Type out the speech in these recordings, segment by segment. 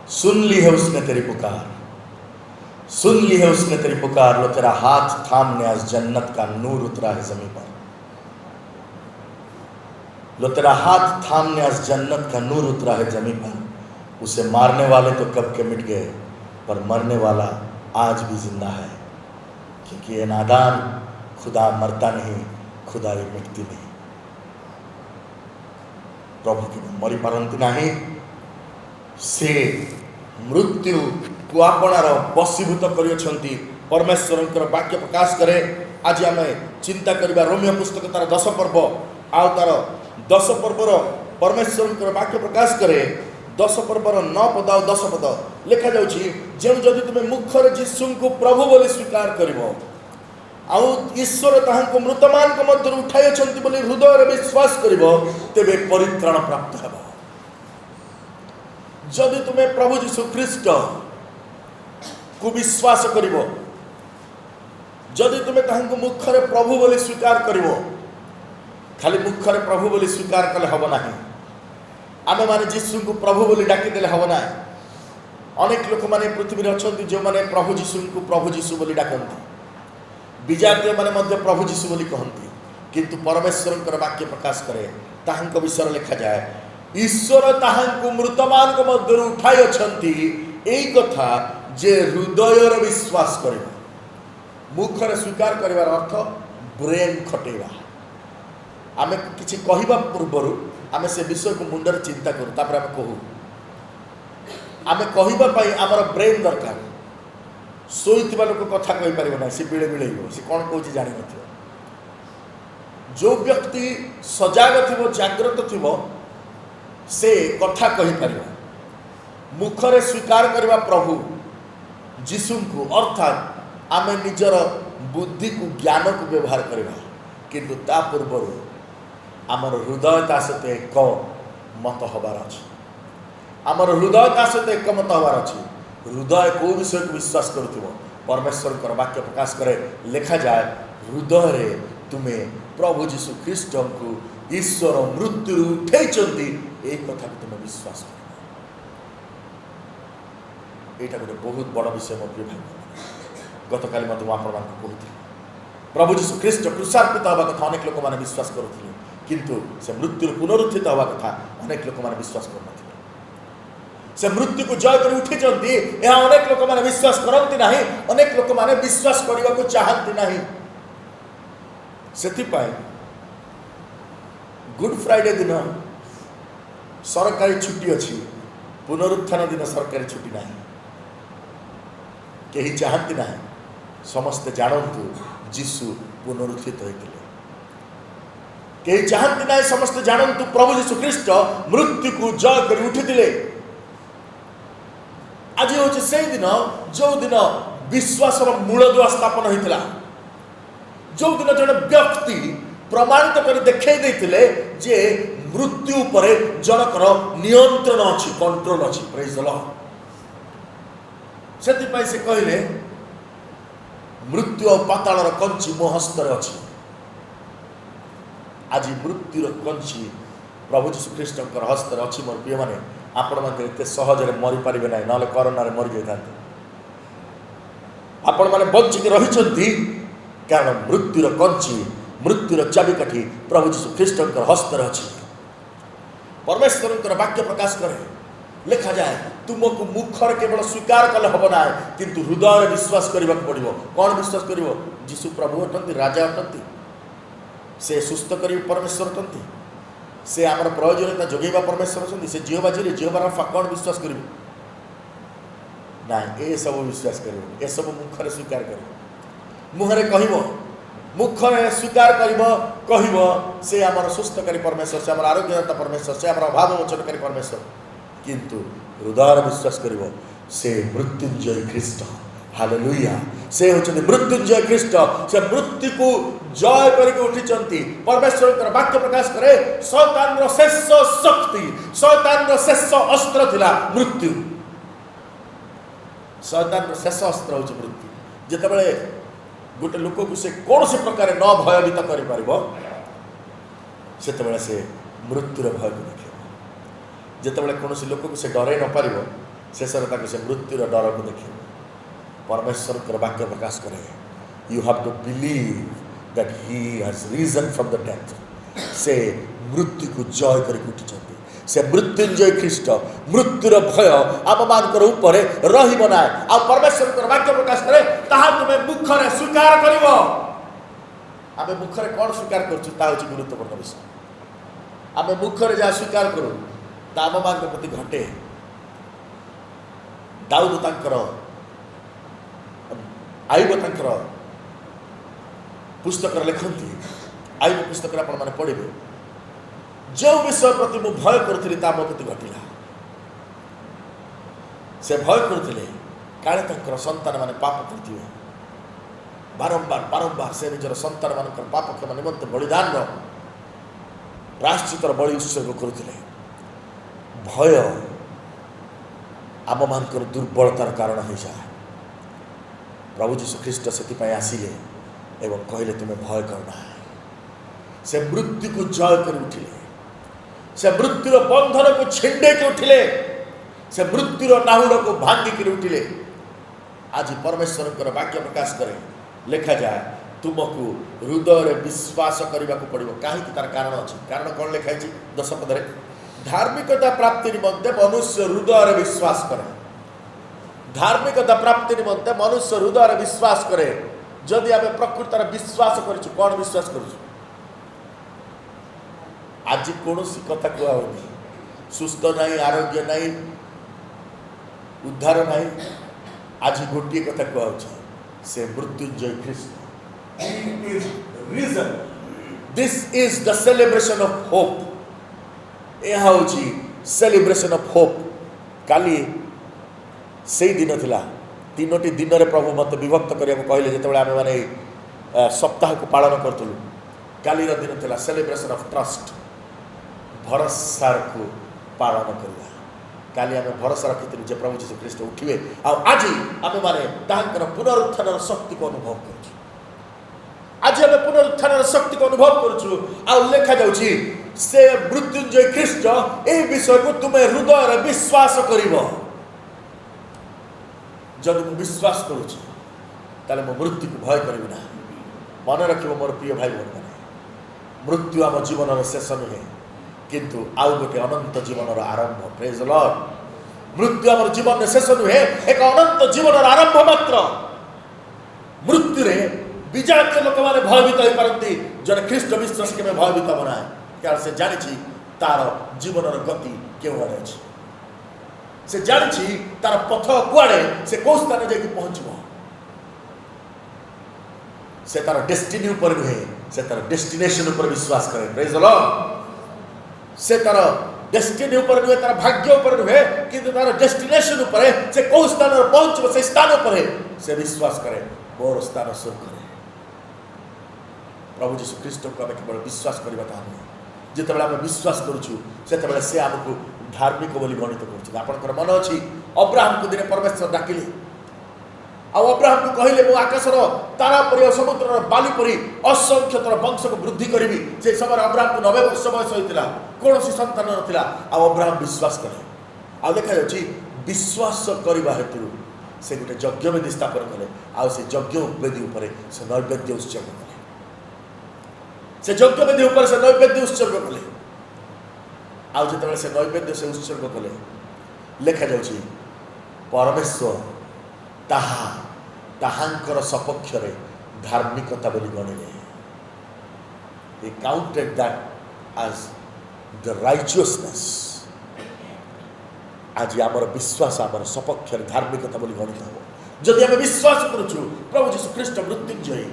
सुन ली है उसने तेरी पुकार, सुन ली है उसने तेरी पुकार। लो तेरा हाथ थामने आज जन्नत का नूर उतरा है जमीन पर। लो तेरा हाथ थामने आज जन्नत का नूर उतरा है जमीन पर। उसे मारने वाले तो कब के मिट गए, पर मरने वाला आज भी जिंदा है, क्योंकि ये नादान खुदा मरता नहीं, खुदाई मिटती नहीं। प्रभु की मरी पारती नहीं, से मृत्यु को आपणार बसीभूत कर परमेश्वर वाक्य प्रकाश करे। आज आम चिंता करवा रोमियो पुस्तक तार 10 पर्व आउ तार 10 पर्वर परमेश्वर वाक्य प्रकाश करे। 10 पर्वर 9 पद आ 10 पद लिखा जाउछि, जेउ जदि तुमे मुखर यीशु को प्रभु बोली स्वीकार करिवो आउ ईश्वर ताहां मृतमान मध्य उठाई अछंती बोली हृदय विश्वास करिवो, तेबे परित्राण प्राप्त हेबो। जदि तुमे प्रभु यीशु ख्रीष्ट को विश्वास करिवो, जदि तुमे ताहां मुखरे प्रभु बोली स्वीकार करिवो, खाली मुखरे प्रभु बोली स्वीकार कले हबो नाही। आमे माने यीशु को प्रभु बोली डाकी देले हबो नाही। अनेक लोक माने पृथ्वी रे अछंती जो माने प्रभु यीशु को प्रभु यीशु बोली डाकंती, विजातीय माने मध्य प्रभु यीशु बोली कहंती, किंतु परमेश्वर वाक्य प्रकाश करे ताहां विषय लिखा जाए, ईश्वर ताहां मृतमान मध्य उठाई अछंती। एई कथा जे हृदयर विश्वास करिवो, मुखरे स्वीकार करिवार अर्थ ब्रेन खटेवा। आमे किछि कहिबा पूर्वरु आमे से विषय को मुंडर चिंता करू, तापर आमे कहू। आमे कहिबा पई हमर ब्रेन दरकार। शोइथिबा लोक कथा कहि परिबो ना, से बिळे बिळेइबो, से कोन कहूछि जानि नथिबो। जो व्यक्ति सजाग थिबो, जागृत थिबो, से कथा कहि परिबो। मुखरे स्वीकार करिबा प्रभु यीशु को, अर्थात आमे निजर बुद्धि को ज्ञान को व्यवहार करिबा, किंतु ता पूर्वरु आमर हृदय ता सहित एक मत हबार अछि। आमर हृदय ता सहित एक मत हबार अछि। हृदय को विषय को विश्वास करुथिबो, परमेश्वर वाक्य प्रकाश करे लिखा जाए, हृदय रे तुमे प्रभु यीशु ख्रीष्ट को ईश्वर मृत्यु उठेइचंती एई कथा को तुमे विश्वास कर। एटा गोटे बहुत बड़ विषय मो प्रिय भाई। गतकाली मते आपण मानक कहूथि, प्रभु यीशु ख्रीष्ट क्रूसार्पित हवा कथा अनेक लोक माने विश्वास करुथिले, किंतु से मृत्यु पुनरुत्थित हवा कथा अनेक लोक माने विश्वास करनथिले। से मृत्यु को जय कर उठी जंती यह अनेक लोक माने विश्वास करंती नाही, अनेक लोक माने विश्वास करबा को चाहंती नाही। सेति पाए गुड फ्राइडे दिन सरकारी छुट्टी अछि, पुनरुत्थान दिन सरकारी छुट्टी नाही। केही चाहंती नाही, समस्त जानंतु यीशु पुनरुत्थित होइतिले। केही चाहंती नाही, समस्त जानंतु प्रभु यीशु ख्रीष्ट मृत्यु को जय कर उठितिले। आज हूँ से दिन जो दिन विश्वास मूलदुआ स्थापन होता, जो दिन जड़े व्यक्ति प्रमाणित कर देखई देथिले जे मृत्यु पर जनकर नियंत्रण अच्छी, कंट्रोल अच्छी। Praise the Lord. सेति पई से कहले मृत्यु और पातालर कंची मो हस्तर अच्छी। आज मृत्युर कंची प्रभु यीशु ख्रीष्टकर हस्तर अच्छी। मोर प्रिय माने आपण माने एते सहजरे मरि पारिबे नाही, नले कोरोना रे मरि जाइथांते। आपण माने बंचिक रहिचंती कारण मृत्युर कंची, मृत्युर चाबिकाठी प्रभु यीशु ख्रीष्टकर हस्तर अछि। परमेश्वरकर वाक्य प्रकाश करे लिखा जाए, तुमको मुखर केवल स्वीकार कले हब ना, किंतु हृदय विश्वास करबा पड़िबो। कोन विश्वास करिवो? यीशु प्रभु अटंती, राजा अटंती, से सुस्थ करी परमेश्वर अटंती, से आमर प्रयोजनता जोगेबा परमेश्वर अछंती, से जीवा जिरे जीवा राफा। कोन विश्वास करिवो? नाइ, ए सब विश्वास करिवो, ए सब मुखरे स्वीकार करिवो, मुहरे कहिवो, मुखरे स्वीकार करिवो, कहिवो से आमर सुस्थकारी परमेश्वर, से आमर आरोग्यदाता परमेश्वर, से आमर अभाव मोचनकारी परमेश्वर। किंतु हृदय विश्वास करिवो से मृत्युंजय ख्रीष्ट। हालेलुया। से होचंती मृत्युंजय ख्रीष्ट। से मृत्यु को जय करके उठिचंती। परमेश्वर वाक्य प्रकाश करे, शैतान रो शेष शक्ति, शैतान रो शेष अस्त्र थिला मृत्यु। शैतान रो शेष अस्त्र होच मृत्यु। जेतेबेले गोटे लोक को से कौन से प्रकार न भयभीत करि परिबो, सेतेबेले से मृत्युर भय को देखिबो। जेतेबेले कौन से लोक को से डरै न पारिबो, शेष से मृत्युर डर को देखे परमेश्वर वाक्य प्रकाश करे you have to believe that he has risen from the death से मृत्यु को जय करके उठी से मृत्युंजय ख्रीष्ट मृत्युर भय आम मान ऊपर रही ना आ परमेश्वर वाक्य प्रकाश करे ताहा तुम मुखरे स्वीकार कर आम मुखरे कौन स्वीकार कर गुरुत्वपूर्ण विषय आम मुखरे जहाँ स्वीकार करूँ आम मान प्रति घटे दाऊद तांकर आयुब तांकर पुस्तक लिखती आयुब पुस्तक आपण मैंने पढ़े जो विषय प्रति मु भय करुली मो प्रति घटला से भय करुले काले तांकर संतान माने पाप करथिबे बारंबार बारंबार से निजर संतान मान पाप क्षमा निमंत बलिदान प्रायश्चितर बलि उत्सर्ग करुले भय आम मान दुर्बलतार कारण हो जाए प्रभु जीशु ख्रीष्ट से आसिले एवं कहले तुम्हें भय करना से मृत्यु को जय कर उठिले से मृत्युर बंधन को छिंडे के उठिले से मृत्युर नाहुड़ को भांगिक उठिले आज परमेश्वर वाक्य प्रकाश करे लिखा जाए तुमको हृदय विश्वास करने को पड़ो कहीं तार कारण अच्छी कारण कौन लिखाई 10 पदे धार्मिकता प्राप्ति निमंते मनुष्य हृदय विश्वास करे धार्मिकता प्राप्ति निमंते मनुष्य हृदय विश्वास करे जदि आम प्रकृतर विश्वास कर कौन विश्वास कर आज कौन कथा कहनी सुस्थ नहीं आरोग्य नहीं उद्धार नहीं आज गोटे कथा कहूँ से मृत्युंजय ख्रीष्ट risen this is the celebration of hope यह हूँ सेलिब्रेशन ऑफ होप काली से दिन थिला तीनोटी दिन रे प्रभु मत विभक्त करिया कहले जेतेबेले आमे माने सप्ताह को पालन करतलु काली रो दिन थिला सेलिब्रेशन ऑफ ट्रस्ट भरोसा को पालन करला काली आमे भरोसा रखिथिलु जे प्रभु जीशु ख्रीष्ट उठिबे आ आज आमे माने तांकर पुनरुत्थान शक्ति को अनुभव करछु आज आमे पुनरुत्थान शक्ति को अनुभव करछु आ लेखा जाउछि से मृत्युंजय ख्रीष्ट ए विषय को तुमे हृदय रे विश्वास करिवो जब मुझे विश्वास करुँच ताले मो मृत्यु को भय करी ना मन रख मोर प्रिय भाई बहन मैंने मृत्यु आम जीवन शेष नुहे किंतु आउ गोटे अनंत जीवन आरंभ प्रेज द लॉर्ड मृत्यु आम जीवन शेष नुहे एक अनंत जीवन आरंभ मात्र मृत्यु रे विजातीय लोक मैंने भयभीत हो पारती जन ख्रीष्ट विश्वास के भयभीत बनाए कारण से जानी तार जीवन गति क्यों आड़े अच्छी से जानी तार पथ कुआड़े से कौ स्थान जाकि पहुँचब से तार डेस्टिनी ऊपर नुहे से तार डेस्टिनेशन ऊपर विश्वास करे प्रेज द लॉर्ड से तार डेस्टिनी ऊपर नुहे तार भाग्य ऊपर नुहे किंतु तार डेस्टिनेशन ऊपर से कौ स्थान पहुँचब से स्थान ऊपर से विश्वास करे मोर स्थान स्वर्ग करे प्रभु जीशु ख्रीष्ट को आम केवल विश्वास करवा ता नुहे जितेबाला आम विश्वास करुँ से आमको धार्मिक बोली गणित कर मन अच्छी अब्राहम को दिने परमेश्वर डाकिले अब्राहम को कहले मो आकाशर तारा परी समुद्र बाली परी असंख्य तर वंश को वृद्धि करी से समय अब्राहम को 90 वर्ष बयस होता कौन संतान नाला अब्राहम विश्वास कले आ देखा विश्वास करने हेतु से गोटे यज्ञ वेदी स्थापन कले आ यज्ञ वेदी से नैवेद्य उत्सर्ग कले से यज्ञ वेदी से नैवेद्य उत्सर्ग कले आउ जो से नैवेद्य से उत्सर्ग कले लिखा जाउछि परमेश्वर ताहांकर सपक्ष रे धार्मिकता बोली गणिले he counted that as the righteousness आज आमर विश्वास आमर सपक्ष रे धार्मिकता बोली गणित हो जदि आम विश्वास करूँ प्रभु जीशु ख्रीष्ट मृत्युंजय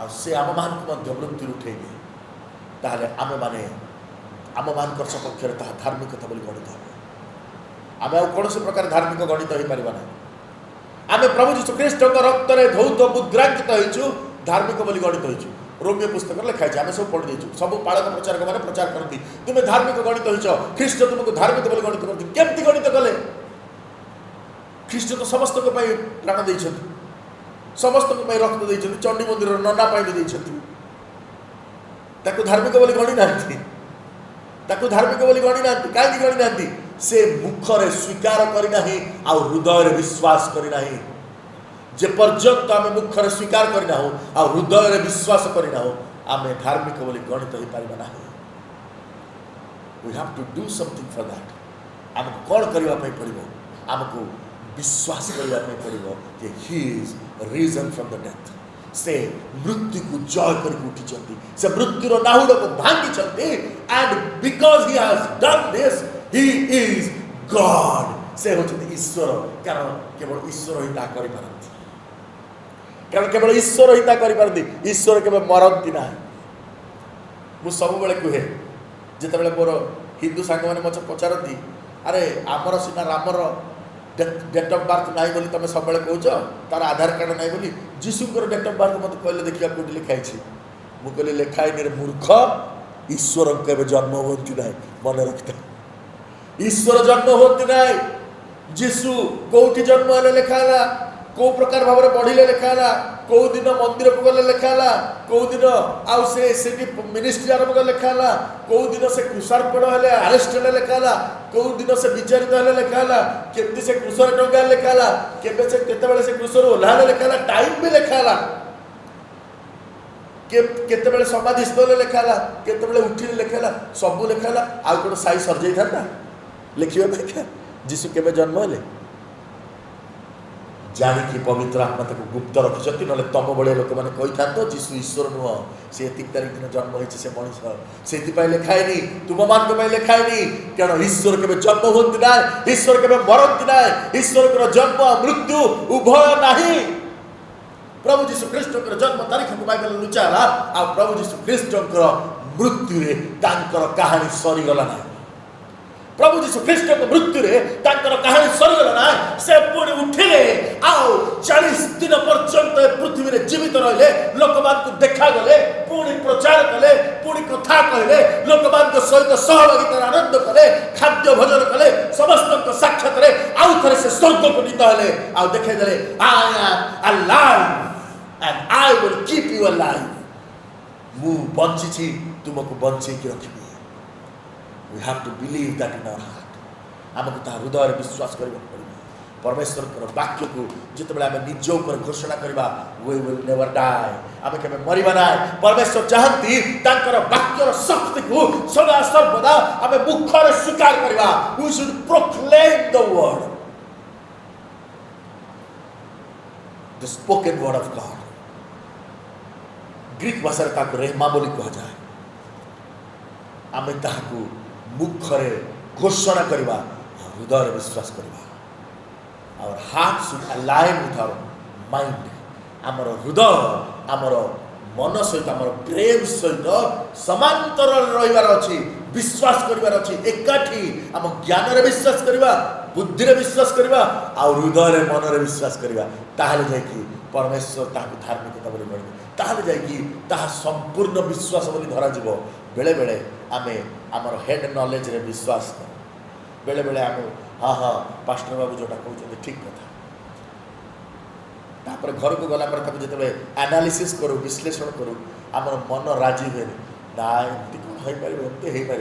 आ से आम मान को मृत्यु उठेबे ताहले आम माने आम मान सपक्ष धार्मिकता बोली गणित हो आम कौन प्रकार धार्मिक गणित हो पार ना आम प्रभु जीशु ख्रीष्ट रक्त धौत मुद्रांकित हो धार्मिक बोली गणित हो रोमियो पुस्तक लिखाई आम सब पढ़ी देचु सब पालक प्रचारक मैंने प्रचार करती तुम्हें धार्मिक गणित हो ख्रीष्ट तुमको धार्मिक बोली गणित करती केमती गणित कले ख्रीष्ट तो समस्त प्राण दे समस्त रक्त दे चंडी मंदिर नना भी धार्मिक बोली गणी ना धार्मिक बोली गणी ना कहीं गणी ना से मुखरे स्वीकार करना आ हृदय विश्वास करना जे पर्यंत आम मुखरे स्वीकार करना हो आ हृदय विश्वास करना हो आम धार्मिक बोली गणित हो पार ना। We have to do something for that. आमको कौन करने पड़ो आमको विश्वास करने पड़ो कि he is risen from the death. से मृत्यु को जय करके उठी से मृत्युर नाहुड़ को भांगी and because he has done this he is God. से होते ईश्वर कारण केवल ईश्वर ही ता करि पारंती कारण केवल ईश्वर ही ता करि पारंती ईश्वर केवल मरंती ना। मु सब बेले कहे जिते बेले मोर हिंदू सांग मैंने मत पचारती अरे आमर सीना रामर डेट ऑफ बर्थ ना बोली तुम सब कौच तार आधार कार्ड ना बोली जीशुकर डेट ऑफ बर्थ मत कहले देखिए कौट लिखाई मुझे लिखाई रे मूर्ख ईश्वर के जन्म होती ना मन रखता ईश्वर जन्म होती ना। जीशु कौटी जन्म है लिखाला कौ प्रकार भाव बढ़िले लिखाला कौ दिन मंदिर को गले लिखाला कौ दिन आउ से मिनिस्ट्री आरंभ कर लिखाला कौ दिन से क्रुशार्पण हेले अरेस्ट हेले लिखाला कौ दिन से विचारित हेले लिखाला केमती से क्रुशर टंगा लिखाला केबे से केते से क्रुशर ओल्हाले लिखाला टाइम भी लिखाला केते समाधि स्थल लिखाला केते उठिले लिखाला सब लिखाला आउ कोन साई सर जाई था लिखियो देखा जीशु केबे जन्म हेले जानिकी पवित्र आत्मा तक गुप्त रखिंट ना तुम भाया लोक मैंने कही था तो जीशु ईश्वर नुह से 1 तारिख दिन जन्म होती से मनीष से लिखाएनी तुम मान लिखाएनी कारण ईश्वर के जन्म होती ना ईश्वर के मरती ना ईश्वर जन्म मृत्यु उभय नहीं। प्रभु जीशु ख्रीष्ट जन्म तारीख को बाइबल लुचाला आ प्रभु जीशु ख्रीष्ट मृत्यु कहानी सरीगला ना। प्रभु जीशु ख्रीष्ट मृत्यु कहानी सरीगला ना से पुणी उठिले आओ 40 दिन पर्यंत पृथ्वी में जीवित रहिले लोक मान देखा गले पुणी प्रचार कले पुणी कथा कहले लोक मान सहित सहभागिता आनंद कले खाद्य भोजन कले समस्त साक्षात आउ थे से स्वर्ग को नीत हेले आ देखे देले I am alive and I will keep you alive. मु बंची तुमको बंचे की रखी। We have to believe that in our heart. आमको ता हृदय विश्वास करबा पड़िबो परमेश्वर कर वाक्य को जितबेला आमे निज ऊपर घोषणा करबा we will never die आमे केबे मरिबा ना। परमेश्वर चाहती तांकर वाक्यर शक्ति को सदा सर्वदा आमे मुखरे स्वीकार करबा। We should proclaim the word, the spoken word of God। Greek भाषा रे ताको रेहमा बोली कहा जाए। आमे ताको मुखरे घोषणा करवा हृदय विश्वास करवा। Our heart should align with our mind. आमर हृदय आमर मन सहित आमर ब्रेन सहित समांतर रहिबार अछि विश्वास करिवार अछि एकाठी आम ज्ञान रे विश्वास करवा बुद्धि रे विश्वास करवा आ हृदय रे मन रे विश्वास करवा ताहले जाय कि परमेश्वर ताकू धार्मिकता बोली गणिबे ताहले जाय कि ताहा संपूर्ण विश्वास बोली धरा जिवो। बेले बेले आमे आमर हेड नॉलेज रे विश्वास कर बेले बेले आमे हाँ हाँ पास्टर बाबू जोटा कहते ठीक कथा तापर घर को गला पर जिते एनालिसिस करूँ विश्लेषण करूँ आमर मन राजी हुए ना एमती कौन हो पार एमती हो पार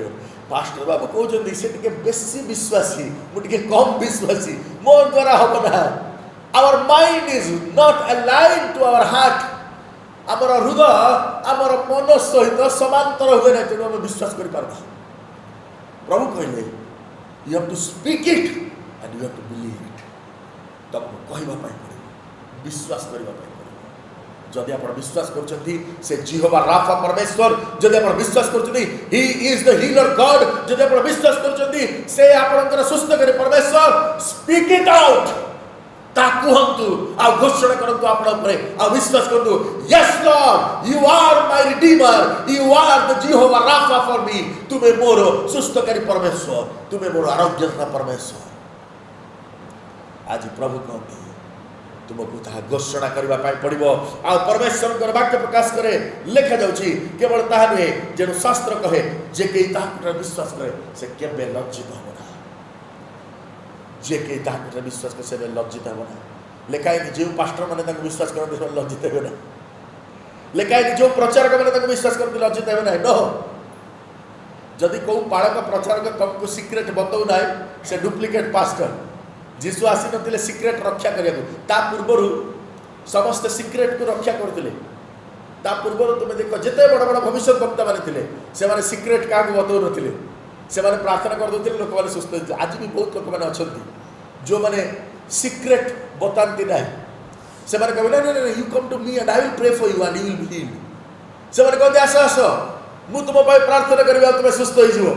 पास्टर बाबू कहते से बेसी विश्वासी मुझे कम विश्वासी मो द्वारा हम ना। Our mind is not align to our heart. आमर हृदय आमर मन सहित समांतर हुए ना तेणु आम विश्वास कर पार। प्रभु कहले you have to speak it and you have to believe it. तुमको कहवा पड़ो विश्वास करने पड़ो। जदि आप विश्वास करछंती से जिहोवा राफा परमेश्वर जदि आप विश्वास करछंती he is the healer God जदि आप विश्वास करछंती से आपनकर सुस्थ करे परमेश्वर स्पीक इट आउट ताकू हमतु आ घोषणा करंतु आपण ऊपर आ विश्वास करंतु yes Lord you are my redeemer you are the Jehovah Rapha for me. तुमे मोर सुस्थकारी परमेश्वर तुमे मोर आरोग्यता परमेश्वर। आज प्रभु कहते तुमको ताहा घोषणा करबा पाई पड़िबो आ परमेश्वर वाक्य प्रकाश करे लिखा जाउची केवल ताहा नुहे जेनु शास्त्र कहे जे के ताहा विश्वास करे से केबे लज्जित हो जे के ताहा विश्वास करे से लज्जित हो ना। लेखाई जो पास्टर माने विश्वास करते लज्जित हो ना। लेखाई जो प्रचारक मैंने विश्वास करते लज्जित हो ना। नो जदि कौ बालक प्रचारक तुमको सिक्रेट बताऊ ना से डुप्लिकेट पास्टर जीशु आसी नथिले सिक्रेट रक्षा करिया ता पूर्वरु समस्त सिक्रेट को रक्षा करथिले ता पूर्वरु तुम देखो जिते बड़ बड़ भविष्य वक्ता माने थिले से माने सिक्रेट का बताऊ नथिले से माने प्रार्थना कर दोथिले लोक माने सुस्थ होते आज भी बहुत लोक माने अछंती जो माने सिक्रेट बतांती नाही से माने कहबे ना you come to me and I will pray for you and you will be healed से माने कहते आस आस मु तुम प्रार्थना करबा तुम सुस्थ हो जिवो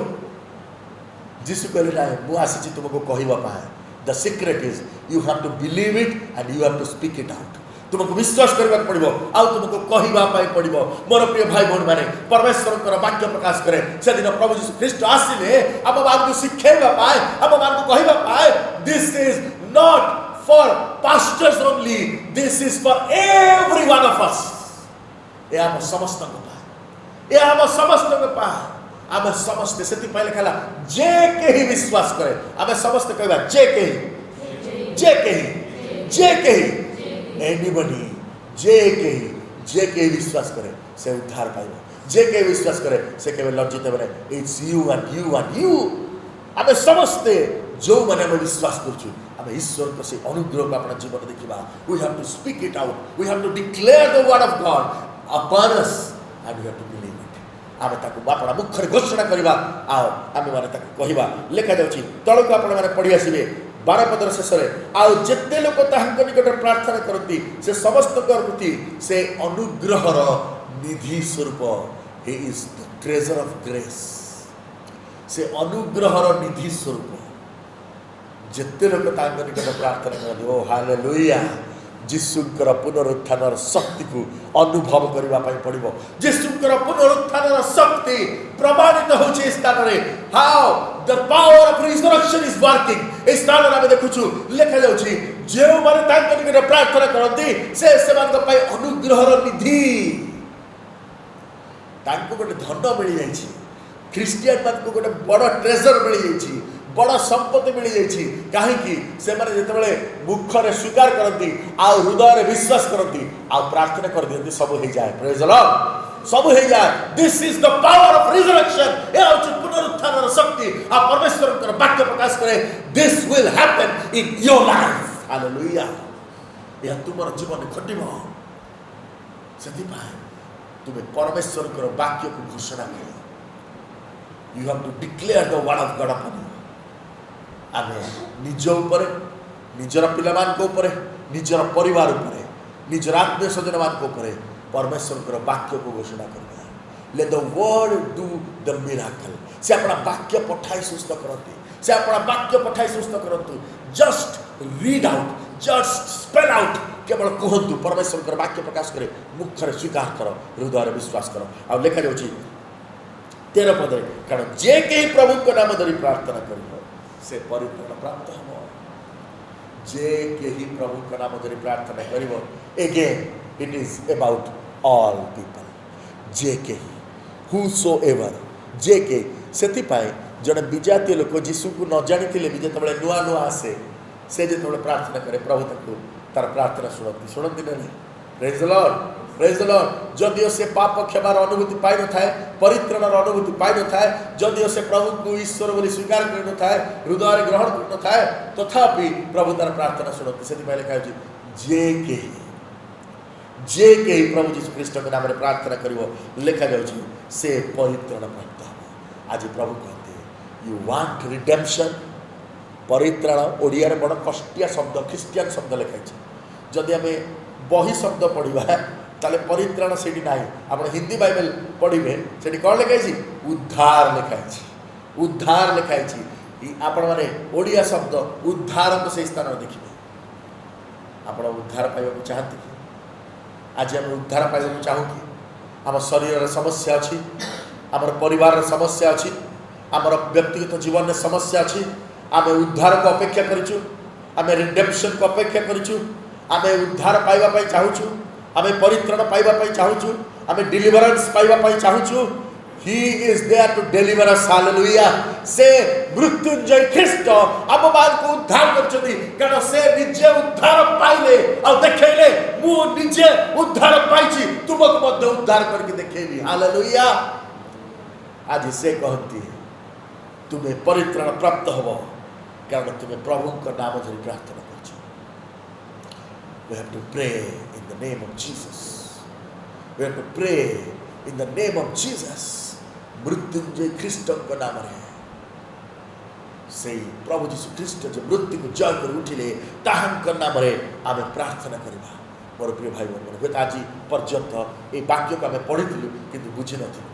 जीशु कहले ना मु आसी तुमको कहबा पाए the secret is you have to believe it and you have to speak it out तुमको विश्वास करबा पड़िबो आ तुमको कहबा पाए पड़िबो मोर प्रिय भाई बहन माने परमेश्वर वाक्य प्रकाश करे से दिन प्रभु यीशु ख्रीष्ट आसीले हम मान को शिखेबा पाए हम मान को कहबा पाए this is not for pastors only this is for every one of us ए हम समस्त को पाए ए हम समस्त को पाए आम समस्त से लिखा जे कहीं विश्वास करे आम समस्त कहवा जे कहीं एनीबडी जे कहीं विश्वास करे से उद्धार पाइबो जे कहीं विश्वास करे से केवल लज्जित बने इट्स यू एंड यू आम समस्ते जो माने आम विश्वास करछु आम ईश्वर को से अनुग्रह को अपना जीवन देखिबा we have to speak it out we have to declare the word of God upon us and we have to believe आम अपना मुखर घोषणा करवा आम मैंने कहवा लिखा जाऊँगी तलक आपण मैंने पढ़ी आसवे 12 पदर शेष आउ जेते लोक निकट प्रार्थना करती से समस्त प्रति से अनुग्रहर निधि स्वरूप ही is the treasure of grace से अनुग्रहर निधि स्वरूप जेते लोक निकट प्रार्थना करती ओ हालेलुया जीशुकर पुनरुत्थानर शक्ति को अनुभव करने पड़ो जीशुकर पुनरुत्थानर शक्ति प्रमाणित होछि स्थान रे how the power of resurrection is working इस स्थान रे देखुछु लिखा जाउछि जे माने तांको निकट प्रार्थना करती से सेमान पई अनुग्रहर निधि तांको गोटे धन मिल जाइछि क्रिश्चियन मान को गोटे बड़ ट्रेजर मिल जाइछि बड़ संपत्ति मिल जाइछि काहेकि से माने जेतेबेले मुखरे स्वीकार करती आ हृदय विश्वास करती आ प्रार्थना कर दियंती सब हो जाए प्रेज द लॉर्ड सब हो जाए this is the power of resurrection ए होछि पुनरुत्थानर शक्ति आ परमेश्वर वाक्य प्रकाश करे this will happen in your life hallelujah या तुमर जीवन घटिबो सेति पाए तुमे परमेश्वर वाक्य को घोषणा करो you have to declare the word of God upon आम निज उपर निजर पिला निजर परिवार उपर निजर आत्मीय स्वजन मान परमेश्वर वाक्य को घोषणा करवा let the word do the miracle से अपना वाक्य पठाई सुस्थ करते से अपना वाक्य पठाई सुस्थ करतु just read out just spell out केवल कहतु परमेश्वर वाक्य प्रकाश करे मुखर स्वीकार कर हृदय विश्वास कर आ लिखा जाउछि 13 पद कारण जे कहीं प्रभु को नाम धरी प्रार्थना कर से परिपूर्ण प्राप्त हो जे कहीं प्रभु का नाम धरी प्रार्थना करिवो again it is about all people जे कहीं हुसोएवर जे के सेति पाए जने विजातीय लोक जीशु को न जानी थिले भी जेतबेले नुआ नुआ आसे से जेतबेले प्रार्थना करे प्रभु तक तार प्रार्थना सुनती नहीं प्रेज द लॉर्ड जदियो से पाप क्षमार अनुभूति पाई न थाए परित्राणर अनुभूति पाई न थाए जदियो से प्रभु को ईश्वर बोली स्वीकार कर न थाए हृदय ग्रहण कर न थाए तथापि प्रभु तार प्रार्थना सुनती से लिखा है जे के प्रभु जीशु ख्रीष्ट के नाम प्रार्थना करिवो लिखा जाउछि से परित्राण प्राप्त हो आज प्रभु कहते यू वांट रिडेम्पशन परित्राण ओडिया रे बड़ कष्टिया शब्द ख्रिस्टियन शब्द लिखा है जदि आम बही शब्द पढ़ा ताले परित्राण से ना आप हिंदी बाइबल पढ़े से कौन लिखाई उद्धार लिखाई उद्धार लिखाई आपण मैंने ओडिया शब्द उद्धार को से स्थान देखिए आप उद्धार पाइबा चाहती कि आज आम उद्धार पाइबा चाहूँ कि आम शरीर समस्या अच्छी आम परिवार समस्या अच्छी आम व्यक्तिगत जीवन में समस्या अच्छी आम उद्धार को अपेक्षा करूँ आम रिडेम्पशन को अपेक्षा करूँ आम उद्धार पाइबा चाहूँ आम परित्राण पाइबा चाहूँ आम डिलीवरेंस पाइबा चाहूँ he is there to deliver us hallelujah से मृत्युंजय ख्रीष्ट आम मान को उद्धार करछथि कारण से निजे उद्धार पाइले आ देखैले मु निजे उद्धार पाइछि तुमको मध्य उद्धार करके देखैली हालेलुया आज से कहती तुम्हें परित्राण प्राप्त होबो कारण तुम्हें प्रभु का नाम धरि प्रार्थना करछ। We have to pray in the name of Jesus. We have to pray in the name of Jesus. Mrityunjay ख्रीष्ट का नाम रे से प्रभु यीशु ख्रीष्ट जो मृत्यु को जय कर उठिले ताहंक नाम रे आमे प्रार्थना करबा। मोर प्रिय भाई बहन हुए आज पर्यंत ये वाक्य को आम पढ़ी किंतु बुझी नथिलु।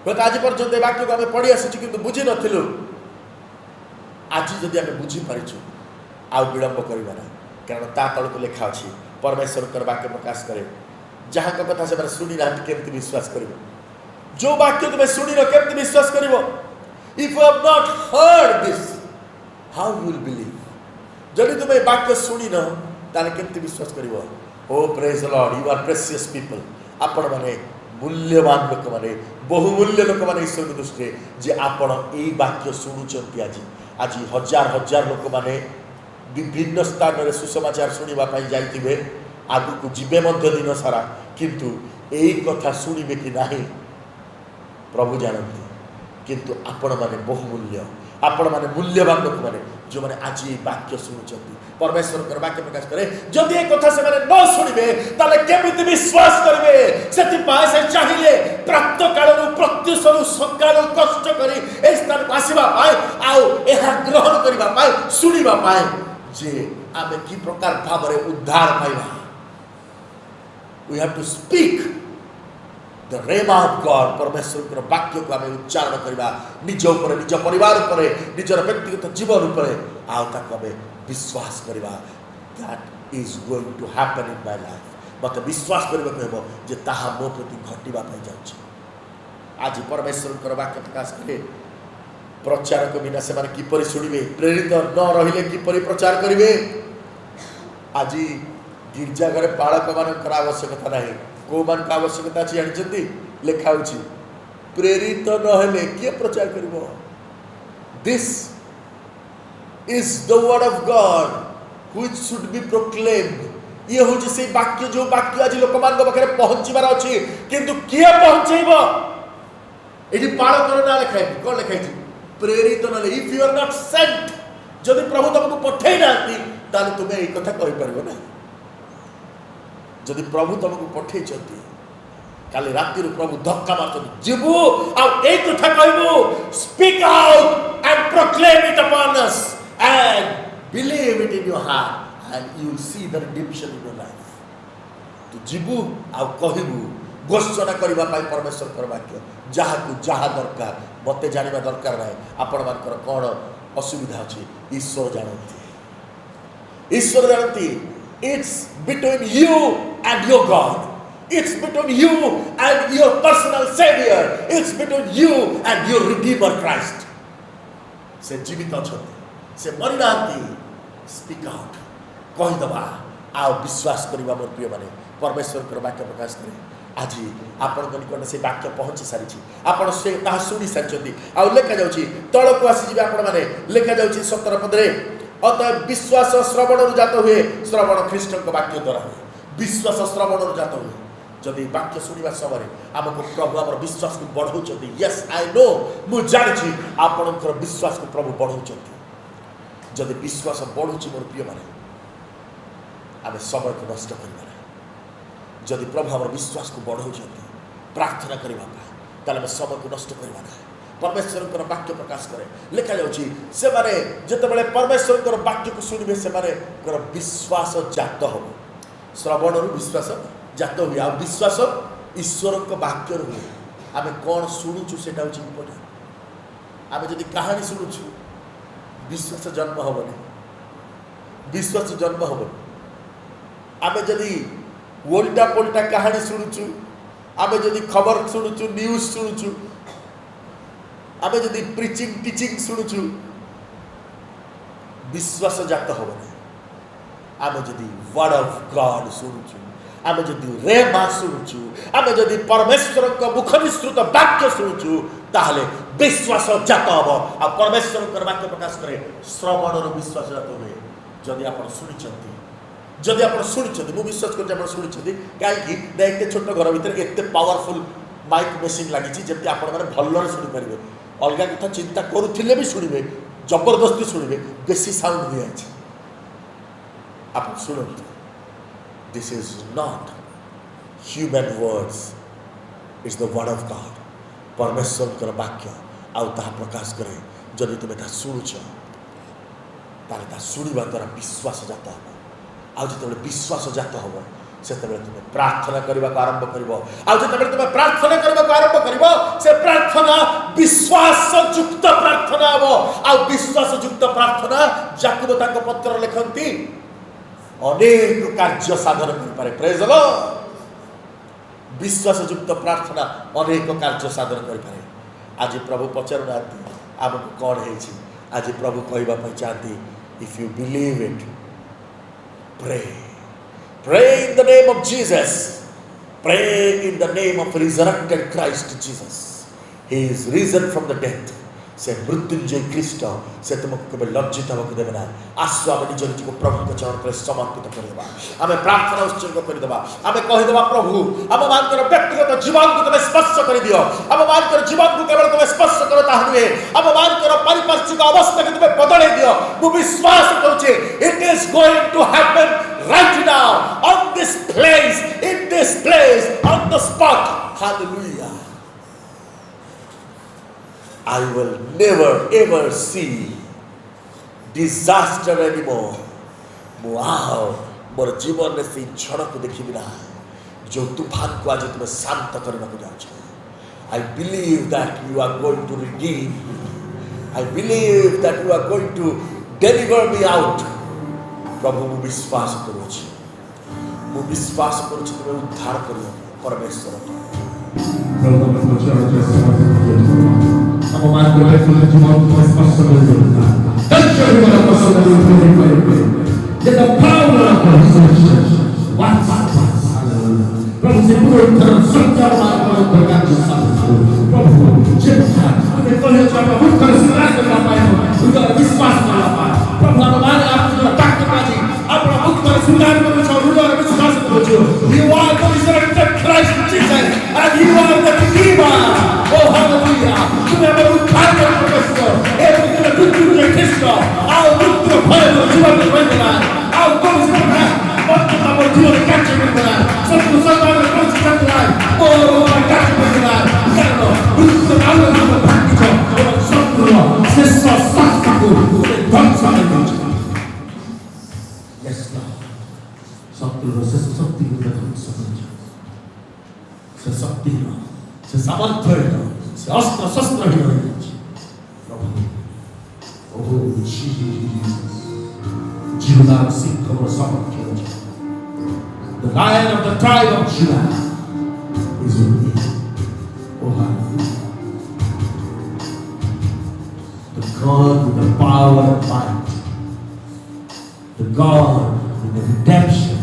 हुए आज पर्यंत ये वाक्य को आम पढ़ी आसी किंतु बुझी नथिलु। आज जदि आम बुझी पारिछु आउ विलंब करबा ना कारण ता तल को लिखा अछि परमेश्वर कर वाक्य प्रकाश करे जहाँ का कथा से शुणी ना केमती विश्वास करिवो। जो वाक्य तुम्हें शुणी न केमती विश्वास करिवो। If you have not heard this, how you will believe? जदि तुम्हें वाक्य शुणी न ताले केमती विश्वास करिवो। Oh praise the Lord, you are precious people. आपण माने मूल्यवान लोक माने बहुमूल्य लोक माने ईश्वर के दृष्टि जे आपण एई वाक्य शुणुचंती। आज हजार हजार लोक माने विभिन्न स्थान रे सुसमाचार शुणिबा पई जाइतिबे आगु को जीवे मध्य दिन सारा किंतु एई कथा शुणिबे कि नाही प्रभु जानती। किंतु आपण माने बहुमूल्य आपण माने मूल्यवान लोक माने जो माने आज ये वाक्य शुणुचंती परमेश्वर कर वाक्य प्रकाश करे जदि ए कथा से माने न शुणिबे ताले केमिति विश्वास करबे। सेति पाए से चाहिए प्राप्त कालरु प्रत्युषरु सकाळ कष्ट करी ए स्थान आसीबा पाए आउ एहा ग्रहण करिबा पाए शुणिबा पाए जे आमे की प्रकार भाबरे उद्धार पाइबा। We have to speak the rhema of God. परमेश्वर के वाक्य को आमे उच्चारण करबा निज ऊपर निज परिवार ऊपर निजर व्यक्तिगत जीवन ऊपर आउ ताक आमे विश्वास करबा that is going to happen in my life। मत विश्वास करबा कहबो जे ताहा मो प्रति घटिबा पई जाउछि। आज परमेश्वर के वाक्य प्रकाश करे प्रचारक बिना से माने किपरि सुनिबे प्रेरित न रहिले किपरि प्रचार करिवे। आज गिरजा घरे पालक मान आवश्यकता नहीं को मान का आवश्यकता अछि जानछंती लिखा होछि प्रेरित न हेले के प्रचार करिवो। This is the word of God which should be proclaimed. ये होछि से वाक्य जो वाक्य आज लोक मान पाखरे पहुंचीबार अछि किंतु के पहुंचैबो एठी पालकर ना लिखाइ कोन लिखाइ प्रेरित न if you are not sent जदि प्रभु तुमको पठै नांती ताले तुमे ए कथा कहि परबो ना। जदि प्रभु तुमको पठै छथि काले राति रो प्रभु धक्का मारथि जीवु आ ए कथा कहबो speak out and proclaim it upon us and believe it in your heart and you will see the redemption in your life. तो जीवु आ कहबु घोषणा करबा पाई परमेश्वर कर वाक्य जहा को जहा दरकार मते जानिबा दरकार नाही आपण मानकर कोन असुविधा अछि ईश्वर जानती। ईश्वर जानती। It's between you and your God. It's between you and your personal Savior. It's between you and your Redeemer Christ. से जीवित अछंती से मरि नांती। स्पीक आउट कहि दबा आ विश्वास करबा मोर प्रिय माने परमेश्वर कर वाक्य प्रकाश करे। आज आपण निकट से वाक्य पहुंची सारी आपण से ता सुनी सारी आ लेखा जाउची तळ को आसी जिबे आपण माने लेखा जाउची 17 पद रे अतः विश्वास श्रवण जात हुए श्रवण ख्रीष्ट वाक्य द्वारा हुए। विश्वास श्रवण जात हुए जदि वाक्य शुणा समय आमको प्रभु आम विश्वास को बढ़ाऊँ। यस आई नो मु जानी आपणकर विश्वास को प्रभु बढ़ाऊँ। जदि विश्वास बढ़ुची मोर प्रिय माने आम समय को नष्ट करना। जदि प्रभु आम विश्वास को बढ़ाऊँ प्रार्थना करने समय को नष्ट करना। परमेश्वर वाक्य प्रकाश करे लिखा जाउची से माने जते बेले परमेश्वर वाक्य को सुनिबे से माने विश्वास जात हो। श्रवण विश्वास जात हुए आ विश्वास ईश्वर को वाक्य हुए। आमे कौन शुणुचु सेटा होची इम्पोर्टेंट। आमे जदि कहानी शुणुचु विश्वास जन्म होबनी। विश्वास जन्म होबनी। आमे जदि उल्टा पुल्टा कहानी शुणुचु आमे जदि खबर शुणुचु न्यूज शुणुचु आमे जदि प्रीचिंग टीचिंग शुणुचु विश्वास जात होबनी। आमे जदि वर्ड ऑफ गॉड शुणुचु आमे जदि रेमा शुणुचु आमे जदि परमेश्वर को मुख निसृत वाक्य शुणुचु ताहले विश्वास जात होबो। आ परमेश्वर वाक्य प्रकाश करे श्रवण विश्वास जात होबे। जदि आपण शुणिचंती जदि आपण शुणिचंती मु विश्वास करते आपण शुणिचंती काहे कि एते छोट घर भीतर एते पावरफुल माइक मेसिन लागिची जेते आपण माने भल्लरे शुणी परिबे। अलग कथा चिंता करुले भी शुणे जबरदस्ती शुणे बेसी साउंड दिया आप शुणु this is not human words it's the word of God परमेश्वर वाक्य आउ प्रकाश करे जदि तुम्हें ता शुणुच तार शुणा द्वारा विश्वास जात हम आज जो विश्वास जात हम से तुम्हें प्रार्थना करने को आरंभ कर तुम्हें प्रार्थना करने को आरंभ कर से प्रार्थना विश्वास युक्त प्रार्थना हम आ विश्वास युक्त प्रार्थना याकूब ताको पत्र लिखती अनेक कार्य साधन कर प्रेज द लॉर्ड विश्वास युक्त प्रार्थना अनेक कार्य साधन कर आज प्रभु पचारूना आमको कौन है आज प्रभु कहवाई चाहती if you believe it pray Pray in the name of Jesus. Pray in the name of resurrected Christ Jesus. He is risen from the dead. से मृत्युंजय ख्रीष्ट से तुमको केवल लज्जित होकर देवे ना आसु आम निज निज को प्रभु के चरण तले समर्पित करदेवा आम प्रार्थना उत्सर्ग करदेवा आम कहीदेवा प्रभु आम मानकर व्यक्तिगत जीवन को तुम स्पर्श कर दियो आम मानकर जीवन को केवल तुम स्पर्श करो ताहा नुहे आम मानकर पारिपार्श्विक अवस्था को तुम बदले दियो मु विश्वास करूचे it is going to happen right now on this place in this place on the spot hallelujah I will never ever see disaster anymore wow मोर जीवन में से क्षण को देखी ना जो तूफान को आज तुम्हें शांत करने को जाओ I believe that you are going to redeem I believe that you are going to deliver me out प्रभु मु विश्वास करुछि तुम्हें उद्धार करियो परमेश्वर प्रभु हम हम मान को है जीवन को स्पर्श कर दो तत्व वाला पसंद है let the power of the resurrection once प्रभु से पूर्ण तरह सत्य मार्ग पर प्रकाश साबित प्रभु चिंता हमें पहले चढ़ा मुक्त कर सुधार करना पाए उनका विश्वास करना पाए प्रभु हमारे आप जो ताकत पाजी अपना मुक्त कर सुधार करना चाहिए उनका विश्वास करो you are the resurrected Christ Jesus and you are the Redeemer oh hallelujah तुम्हें हमें उद्धार कर परमेश्वर एक दिन मृत्यु के कृष्ण आओ मृत्यु भय जीवन में बंधना आओ तुम से मृत्यु का जीवन कैसे बंधना सब कुछ सब कुछ चलता है और वो कैसे बंधना करो मृत्यु का नाम भाग जाओ और सब से सब को ध्वंस कर दो yes Lord शत्रु से शक्ति को ध्वंस कर दो से शक्ति से सामर्थ्य से अस्त्र शस्त्र ही प्रभु oh Jesus जीवनार सिंह को समर्पित the lion of the tribe of Judah is with me oh hallelujah the God with the power and might the God with the redemption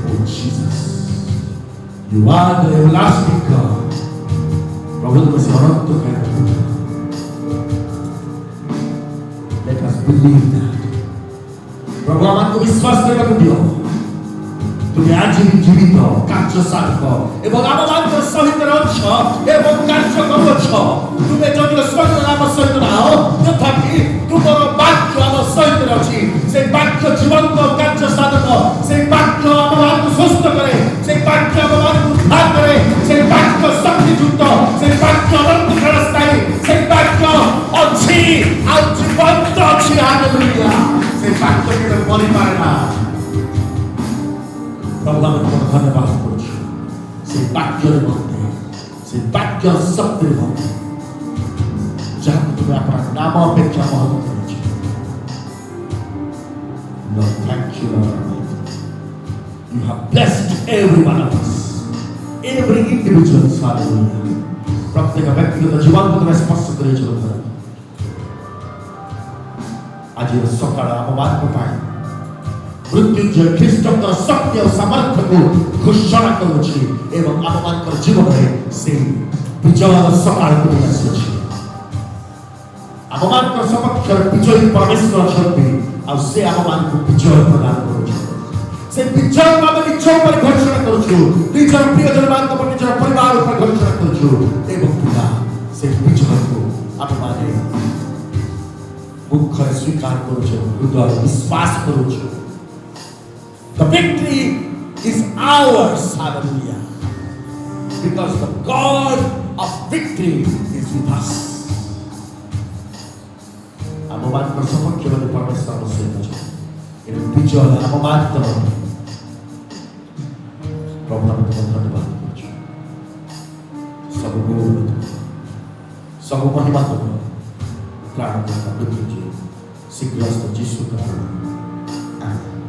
oh Jesus you are the everlasting God प्रभु तुम से अनंत है let us believe that प्रभु हमको विश्वास करने को दियो तुम्हें आज ही जीवित कार्य साधक एवं आम मानकर सहित रह एवं कार्य करो तुम्हें जो स्वर्ग नाम सहित रहो तथापि तुमर वाक्य आम सहित रही से वाक्य जीवन को कार्य साधक से वाक्य आम मान स्वस्थ करे से वाक्य आम मान उद्धार करे से वाक्य शक्ति युक्त से वाक्य अनंत क्षणस्थायी से वाक्य अच्छी और जीवंत अच्छी हालेलुया से वाक्य के परिवार ना प्रभु हम धन्यवाद करूँ से वाक्य मध्य से वाक्य शक्ति मध्य जहाँ तुम्हें अपना नाम अपेक्षा महत्व Lord, thank you, Lord. You have blessed every one of us, every individual, hallelujah. प्रत्येक व्यक्तिगत जीवन को तुम्हें स्पर्श करे चलो आज ये सकाळ आम मान को पाए मृत्युंजय ख्रीष्टकर शक्ति और सामर्थ्य को घोषणा करुछि एवं आम मान जीवन में से विजय सकाळ को आसी आम मान समक्ष विजयी परमेश्वर अछंती आ से आम मान विजय प्रदान करुछि से विजय आम निज पर घोषणा करुछु निज प्रियजन मान पर निज परिवार पर घोषणा करुछु एवं पिता से विजय ଆମେ ମାନେ ମୁଖରେ ସ୍ୱୀକାର କରୁଛୁ, ହୃଦୟରେ ବିଶ୍ୱାସ କରୁଛୁ। The victory is ours, hallelujah, because the God of victory is with us. ଆମ ମାନଙ୍କର ସପକ୍ଷ ବୋଲି ପରମେଶ୍ୱର ଆମ ସହିତ ଅଛନ୍ତି। ଏଣୁ ବିଜୟ ଆମ ମାନଙ୍କର। ପ୍ରଭୁ ଆମେ ତୁମକୁ ଧନ୍ୟବାଦ କରୁଛୁ। ସବୁ ଗୌରବ, ସବୁ ମହିମା ତୁମ ପ୍ରାଣ ବୃଦ୍ଧି ଶୀଘ୍ର ଯୀଶୁଙ୍କ ନାମରେ। ଆମେନ୍।